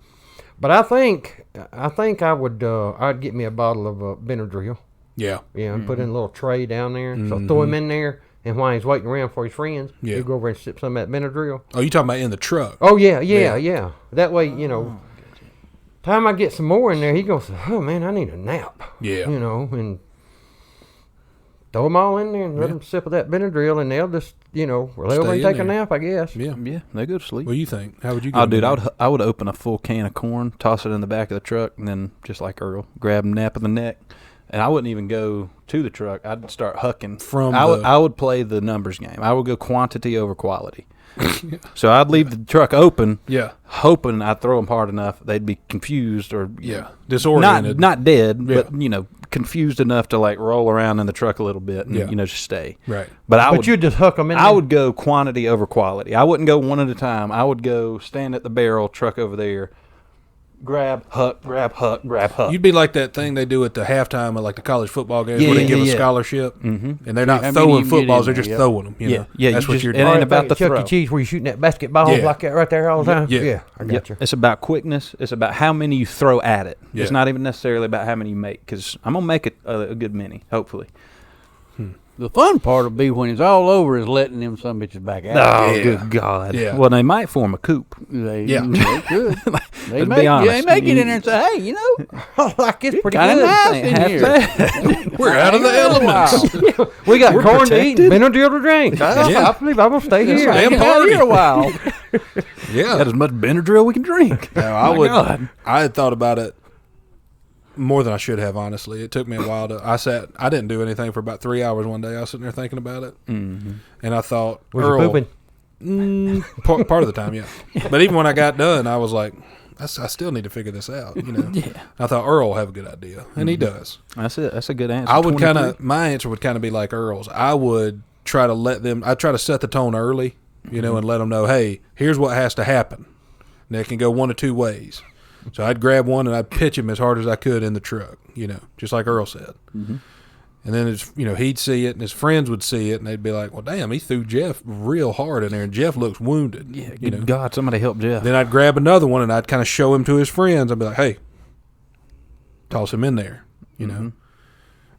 But I think I would. I'd get me a bottle of Benadryl. Yeah. Yeah, and put in a little tray down there. So throw him in there, and while he's waiting around for his friends, Yeah. you go over and sip some of that Benadryl. Oh, you talking about in the truck? Oh yeah. Yeah. That way, time I get some more in there, he gonna say, "Oh man, I need a nap." Yeah. And throw them all in there and let them sip of that Benadryl, and they'll just, lay over and take a nap, I guess. Yeah. Yeah, they go to sleep. What do you think? How would you go? Oh, dude, I would open a full can of corn, toss it in the back of the truck, and then, just like Earl, grab a nap of the neck. And I wouldn't even go to the truck. I'd start hucking. I would play the numbers game. I would go quantity over quality. So I'd leave the truck open, hoping I'd throw them hard enough they'd be confused or disoriented, not dead, but confused enough to like roll around in the truck a little bit and just stay. Right. But you'd just hook them in. I would go quantity over quality. I wouldn't go one at a time. I would go stand at the barrel, truck over there. Grab, huck, grab, huck, grab, huck. You'd be like that thing they do at the halftime of like the college football games where they give a scholarship, and they're not throwing footballs; they're just throwing them. You know? That's what you're doing. It ain't about the Chuck throw. E. Cheese where you shooting that basketball like that right there all the time. Yeah, I got you. It's about quickness. It's about how many you throw at it. It's not even necessarily about how many you make, because I'm gonna make it a good many, hopefully. The fun part will be when it's all over is letting them some bitches back out. Oh, good God. Yeah. Well, they might form a coop. They Let's could. They be honest. may get in there and say, hey, I like it's pretty kind of good. nice in here. We're out of the elements. We got We're corn to eat, protected. Benadryl to drink. I believe I'm gonna stay here. right. Hang out here a while. Got as much Benadryl we can drink. No, I had thought about it more than I should have, honestly. It took me a while I didn't do anything for about 3 hours one day. I was sitting there thinking about it. And I thought, Was you pooping? part of the time, yeah. But even when I got done, I was like, I still need to figure this out, I thought Earl will have a good idea, and he does. That's it. That's a good answer. I would my answer would kind of be like Earl's. I would try to I'd try to set the tone early, and let them know, hey, here's what has to happen. And it can go one of two ways. So I'd grab one and I'd pitch him as hard as I could in the truck, just like Earl said. And then he'd see it and his friends would see it and they'd be like, well, damn, he threw Jeff real hard in there and Jeff looks wounded. Yeah, good God, somebody help Jeff. Then I'd grab another one and I'd kind of show him to his friends. I'd be like, hey, toss him in there, And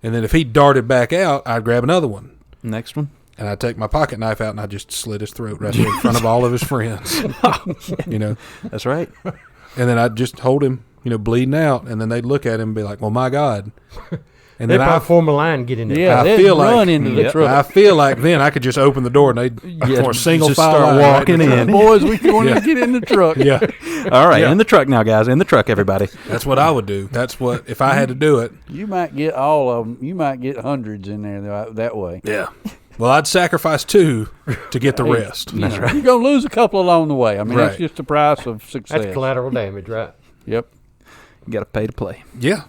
then if he darted back out, I'd grab another one. Next one. And I'd take my pocket knife out and I'd just slit his throat right there in front of all of his friends. That's right. And then I'd just hold him, bleeding out, and then they'd look at him and be like, well, my God. And They'd then probably form a line and get in there. Yeah, I they'd feel run like into the truck. I feel like then I could just open the door and they'd for a single just file start line walking right in. Boys, we want to get in the truck. Yeah, All right, in the truck now, guys. In the truck, everybody. that's what I would do. That's what, if I had to do it. You might get all of them. You might get hundreds in there that way. Yeah. Well, I'd sacrifice 2 to get the rest. That's right. You're going to lose a couple along the way. I mean, that's just the price of success. That's collateral damage, right? Yep. You got to pay to play. Yeah.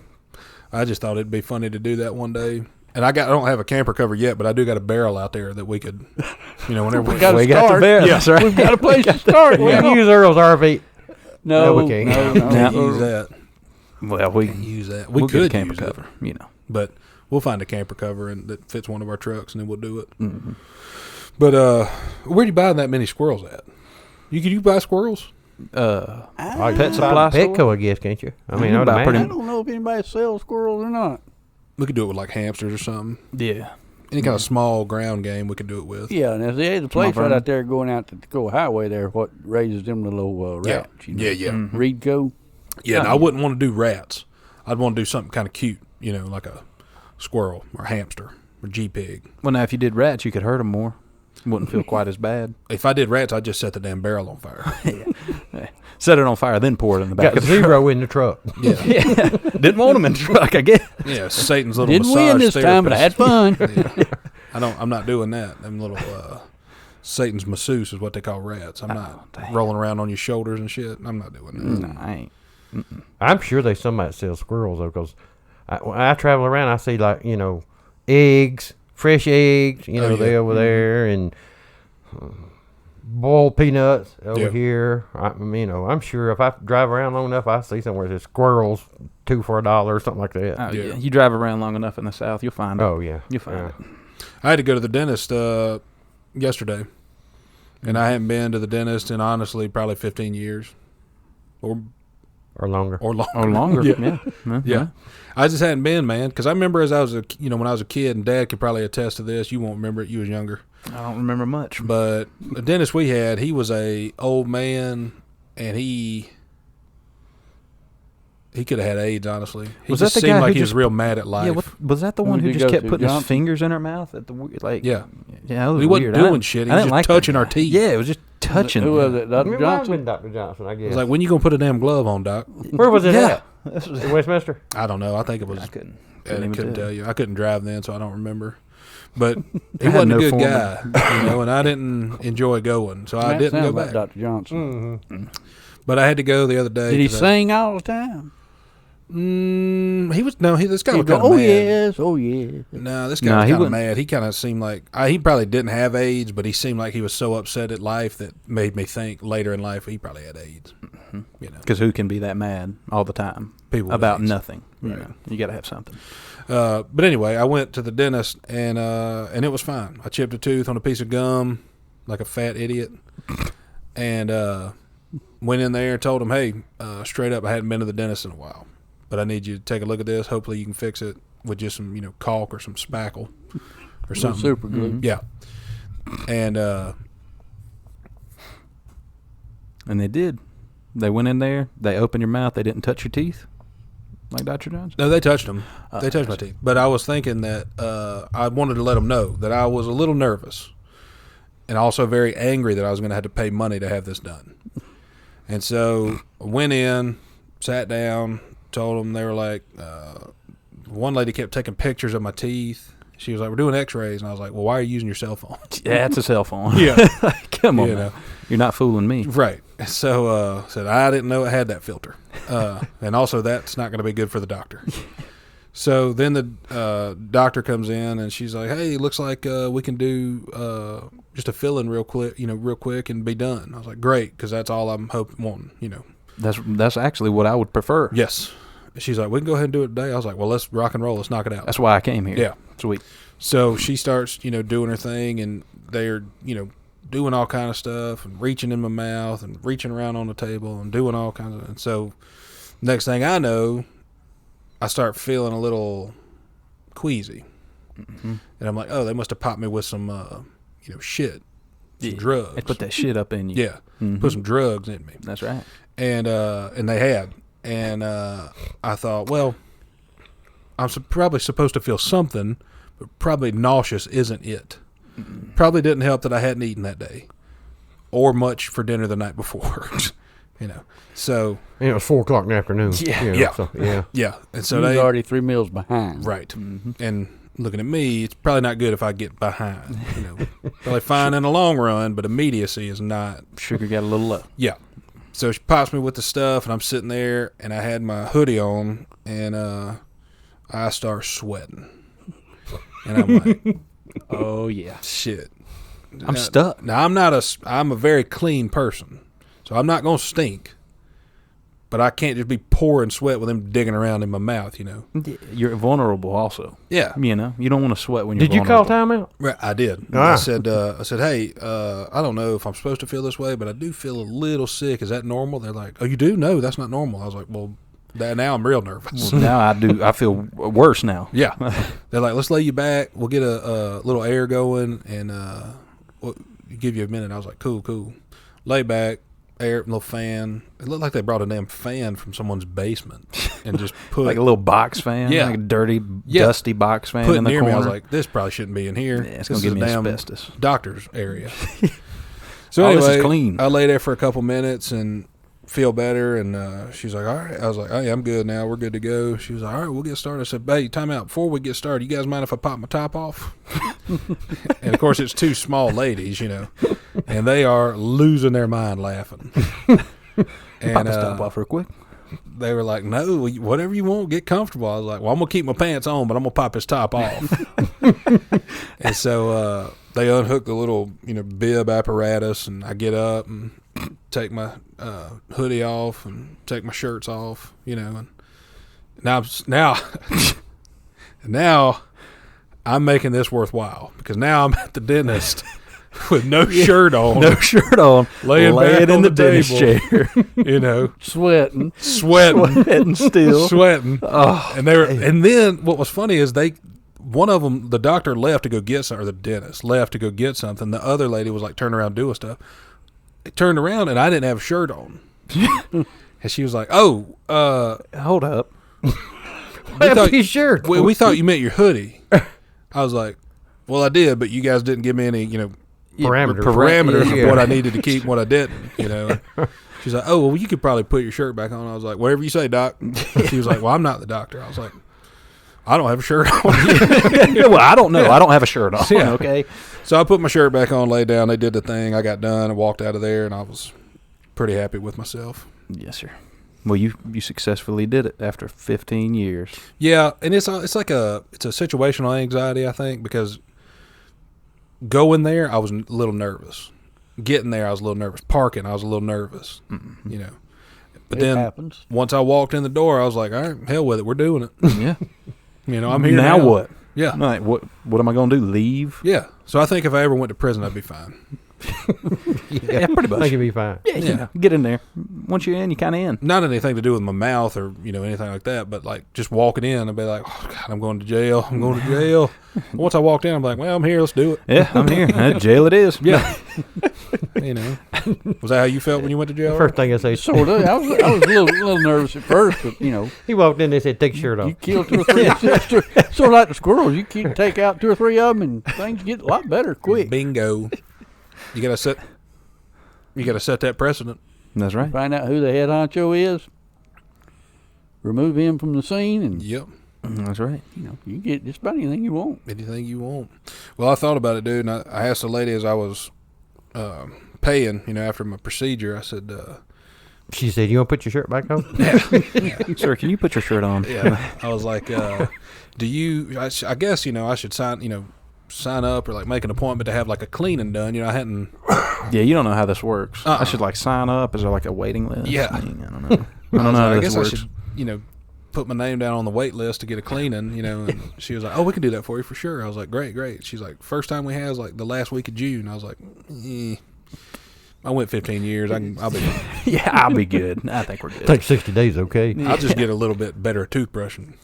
I just thought it'd be funny to do that one day. And I don't have a camper cover yet, but I do got a barrel out there that we could, whenever we got to got the barrel. Yeah. That's right. We've got a place to start. We can use Earl's RV. No, we can't. no. Can't use that. Well, we Can't use that. we'll could get a camper use it. cover, But we'll find a camper cover that fits one of our trucks, and then we'll do it. But where do you buy that many squirrels at? Could you buy squirrels? Pet supply Petco, store? I guess, can't you? I You mean, can I buy would pretty- I imagine. don't know if anybody sells squirrels or not. We could do it with like hamsters or something. Yeah. Any kind of small ground game we could do it with. Yeah, and there's a place right vermin. out there going out to the Tacoma Highway there, what raises them little rats. Yeah. Reed Co. Yeah, and I wouldn't want to do rats. I'd want to do something kind of cute, like a squirrel or hamster or G-pig. Well, now, if you did rats, you could hurt them more. Wouldn't feel quite as bad. If I did rats, I'd just set the damn barrel on fire. Set it on fire, then pour it in the back Got of the truck. 0 in the truck. Yeah, Didn't want them in the truck, I guess. yeah. Satan's little Didn't massage win this time, but I had fun. Yeah. I'm not doing that. Them little Satan's masseuse is what they call rats. I'm not rolling around on your shoulders and shit. I'm not doing that. No, I ain't. I'm sure there's somebody that sells squirrels, though, because when I travel around, I see, like, eggs, fresh eggs, they over there, and boiled peanuts over here. I'm sure if I drive around long enough, I see somewhere that says squirrels 2 for $1 or something like that. Oh, yeah. You drive around long enough in the South, you'll find it. Oh, yeah. You'll find it. I had to go to the dentist yesterday, and I haven't been to the dentist in honestly probably 15 years, or longer. or longer. Or longer. Yeah. Yeah. Yeah, I just hadn't been, man, because I remember as I was when I was a kid, and Dad could probably attest to this. You won't remember it; you was younger. I don't remember much. But the dentist we had, he was a old man, and he He could have had AIDS, honestly. He Was just that the seemed guy like who he was just- real mad at life. Yeah, was that the one Who who did just you go kept to, putting his Johnson? fingers in her mouth at the like? Yeah. Yeah, that was He wasn't weird. doing shit. He I was didn't just like touching that our guy. teeth. Yeah, it was just touching. Who was it? Dr. It might have Johnson? been Dr. Johnson, I I guess. was like, when you going to put a damn glove on, Doc? Where was it Yeah. at? In Westminster? I don't know. I think it was. I couldn't. I even couldn't tell. tell you. I couldn't drive then, so I don't remember. But he I had wasn't no a good foreman. guy, and I didn't enjoy going, so I That didn't go sounds like back. Dr. Johnson. Mm-hmm. But I had to go the other day. Did he 'cause sing all the time? He was no. This guy was He'd go, kind of oh mad. yes, oh yeah. No, this guy No, was he kind of wouldn't. mad. He kind of seemed like he probably didn't have AIDS, but he seemed like he was so upset at life that made me think later in life he probably had AIDS. You know, Because who can be that mad all the time People with about AIDS. nothing? Right. You got to have something. But anyway, I went to the dentist and it was fine. I chipped a tooth on a piece of gum like a fat idiot, and went in there and told him, "Hey, straight up, I hadn't been to the dentist in a while, but I need you to take a look at this. Hopefully, you can fix it with just some, caulk or some spackle or something." Super glue. Yeah, and And they did. They went in there. They opened your mouth. They didn't touch your teeth, like Dr. Johnson. no, they touched them. They touched my teeth, but I was thinking that I wanted to let them know that I was a little nervous, and also very angry that I was going to have to pay money to have this done. And so I went in, sat down, told them. They were like, one lady kept taking pictures of my teeth. She was like, "We're doing X-rays," and I was like, "Well, why are you using your cell phone?" Yeah, it's a cell phone. Yeah. Come on, You man. know. You're not fooling me. Right. So said I didn't know it had that filter, and also that's not going to be good for the doctor. So then the doctor comes in and she's like, "Hey, looks like we can do just a fill-in real quick, and be done." I was like, "Great," because that's all I'm wanting. That's actually what I would prefer. Yes. She's like, "We can go ahead and do it today." I was like, "Well, let's rock and roll. Let's knock it out." That's why I came here. Yeah. Sweet. So she starts, doing her thing, and they're, doing all kind of stuff and reaching in my mouth and reaching around on the table and doing all kinds of. And so, next thing I know, I start feeling a little queasy, and I'm like, "Oh, they must have popped me with some, shit, some drugs." They put that shit up in you. Yeah, put some drugs in me, That's right. and they had, and I thought, well, I'm probably supposed to feel something, but probably nauseous isn't it. Probably didn't help that I hadn't eaten that day or much for dinner the night before. So And it was 4 o'clock in the afternoon. Yeah. So, yeah. yeah, and so He was they already 3 meals behind. right, and looking at me, it's probably not good if I get behind. Probably fine in the long run, but immediacy is not. Sugar got a little low. Yeah. So she pops me with the stuff, and I'm sitting there, and I had my hoodie on, and I start sweating, and I'm like, Oh yeah. shit. I'm stuck. Now I'm a very clean person, so I'm not gonna stink. But I can't just be pouring sweat with him digging around in my mouth, You're vulnerable also. Yeah, You don't want to sweat when you're Did you call vulnerable. timeout? right, I did. Ah. I said, hey, I don't know if I'm supposed to feel this way, but I do feel a little sick. Is that normal? They're like, oh, you do? No, that's not normal. I was like, well, now I'm real nervous. Well, now I feel worse now. Yeah. They're like, let's lay you back. We'll get a little air going, and we'll give you a minute. I was like, cool. Lay back, air, little fan. It looked like they brought a damn fan from someone's basement and just put Like a little box fan. Yeah. Like a dirty, Yeah. dusty box fan put in the near corner. me. I was like, this probably shouldn't be in here. Yeah, it's This gonna give is me a damn asbestos. doctor's area. So Oh, anyway, this is clean. I lay there for a couple minutes and feel better, and she's like, all right. I was like, hey, I'm good now. We're good to go. She was like, all right, we'll get started. I said, hey, time out. Before we get started, you guys mind if I pop my top off? And of course, it's 2 small ladies, and they are losing their mind laughing. And Pop a stop off real quick. they were like, no, whatever you want, get comfortable. I was like, well, I'm going to keep my pants on, but I'm going to pop his top off. And so they unhook the little, bib apparatus, and I get up and take my hoodie off and take my shirts off, and now I'm making this worthwhile, because now I'm at the dentist with no shirt on, No shirt on. laying back in on the the dentist table. chair. Sweating. Sweating, Still. sweating. Oh, And and then what was funny is one of them, the doctor left to go get something, or the dentist left to go get something. The other lady was like turning around doing stuff. It turned around and I didn't have a shirt on. And she was like, "Oh, Hold up. His shirt. we thought you meant your hoodie." I was like, "Well, I did, but you guys didn't give me any, parameters Yeah. of what I needed to keep and what I didn't, She's like, "Oh, well, you could probably put your shirt back on." I was like, "Whatever you say, Doc." She was like, "Well, I'm not the doctor." I was like, "I don't have a shirt on." Well, I don't know. I don't have a shirt on. Yeah. Okay. So I put my shirt back on, laid down. They did the thing. I got done. I walked out of there, and I was pretty happy with myself. Yes, sir. Well, you successfully did it after 15 years. Yeah, and it's a situational anxiety, I think, because going there, I was a little nervous. Getting there, I was a little nervous. Parking, I was a little nervous. Mm-hmm. But It then happens. once I walked in the door, I was like, "All right, hell with it. We're doing it." Yeah. I'm here now. now. What? Yeah, Like, what am I going to do? Leave? yeah. So I think if I ever went to prison, I'd be fine. Yeah, pretty I much. think it'd be fine. Yeah. Get in there. Once you're in, you're kind of in. Not anything to do with my mouth or anything like that, but like just walking in, I'd be like, "Oh God, I'm going to jail. I'm going to jail." Once I walked in, I'm like, "Well, I'm here. Let's do it." Yeah, I'm here. Jail it is. Yeah. Was that how you felt when you went to jail? First thing I say, Sort of. I was a little nervous at first, but he walked in and said, "Take your shirt you off." kill 2 or 3. Sort of like the squirrels. You take out 2 or 3 of them, and things get a lot better quick. Bingo. You gotta set that precedent. That's right. Find out who the head honcho is. Remove him from the scene, and Yep. That's right. you get just about anything you want. Anything you want. Well, I thought about it, dude, and I asked the lady as I was paying, after my procedure, I said, She said, "You want to put your shirt back on?" Sir, can you put your shirt on? yeah. I was like, do you, I guess, I should sign up or like make an appointment to have like a cleaning done. I hadn't. Yeah, you don't know how this works. Uh-uh. I should like sign up. Is there like a waiting list? Yeah. thing? I don't know. I don't know how I this guess works. I should, put my name down on the wait list to get a cleaning, and she was like, "Oh, we can do that for you for sure." I was like, Great. She's like, "First time we have is like the last week of June." I was like, I went 15 years. I'll be Yeah, I'll be good. I think we're good. Take 60 days, okay? I'll just get a little bit better toothbrush and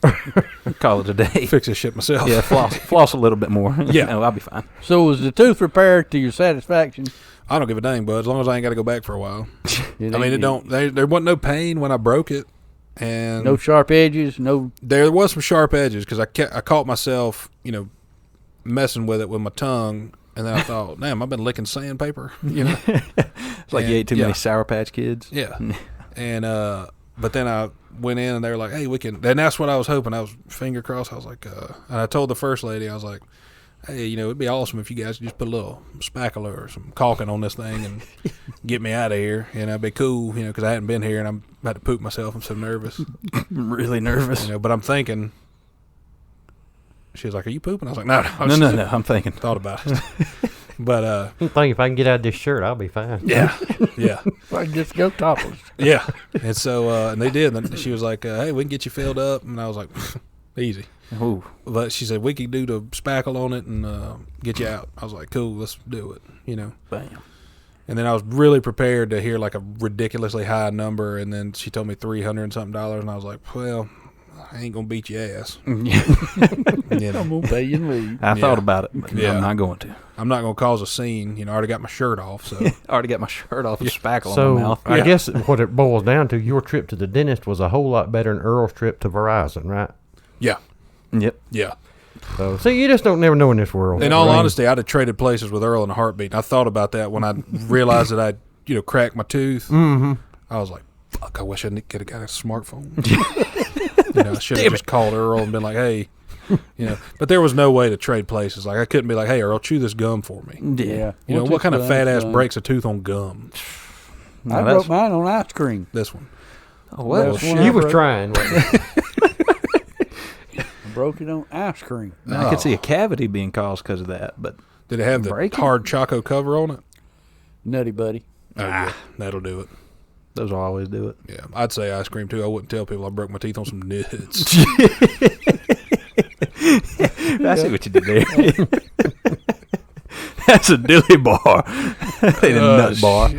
Call it a day. fix this shit myself. Yeah, floss a little bit more. Yeah. No, I'll be fine. So was the tooth repaired to your satisfaction? I don't give a dang, bud, as long as I ain't got to go back for a while. There Wasn't no pain when I broke it, and No sharp edges. No. there was some sharp edges because I caught myself, messing with it with my tongue, and then I thought, damn, I've been licking sandpaper, It's like you ate too many Sour Patch Kids. Yeah, and but then I went in and they were like, "Hey, we can." And that's what I was hoping. I was finger crossed. I was like, and I told the first lady, I was like, "Hey, it'd be awesome if you guys could just put a little spackle or some caulking on this thing and get me out of here. It'd be cool, because I hadn't been here and I'm about to poop myself. I'm so nervous, Really nervous. But I'm thinking." She was like, "Are you pooping?" I was like, "No, No. I'm thinking. Thought about it, but I think if I can get out of this shirt, I'll be fine. yeah. I just go topless. Yeah. And so, and they did. And she was like, "Hey, we can get you filled up." And I was like, "Easy." Ooh. But she said, "We can do the spackle on it and get you out." I was like, "Cool, let's do it." Bam. And then I was really prepared to hear like a ridiculously high number. And then she told me $300 and something, and I was like, "Well, I ain't gonna beat your ass." I'm gonna pay you and leave. I thought about it, but Yeah. I'm not going to. I'm not gonna cause a scene. I already got my shirt off, so I already got my shirt off with spackle So on my mouth. I guess what it boils down to, your trip to the dentist was a whole lot better than Earl's trip to Verizon, right? yeah, Yep. yeah. So see, you just don't never know in this world. In all Right? honesty, I'd have traded places with Earl in a heartbeat. I thought about that when I realized that I'd cracked my tooth. Mm-hmm. I was like, fuck, I wish I could have got a smartphone. I should have just called Earl and been like, hey, but there was no way to trade places. Like, I couldn't be like, hey, Earl, chew this gum for me. Yeah. What kind of fat ass breaks a tooth on gum? I broke mine on ice cream. This one. Oh, well, That's shit. one You I was broke. trying. wasn't you? I broke it on ice cream. I could see a cavity being caused because of that, but Did it have the Break it? hard Choco cover on it? Nutty buddy. Oh, yeah. That'll do it. those will always do it. Yeah. I'd say ice cream, too. I wouldn't tell people I broke my teeth on some nuts. I see what you did there. That's a dilly bar. Ain't a nut bar.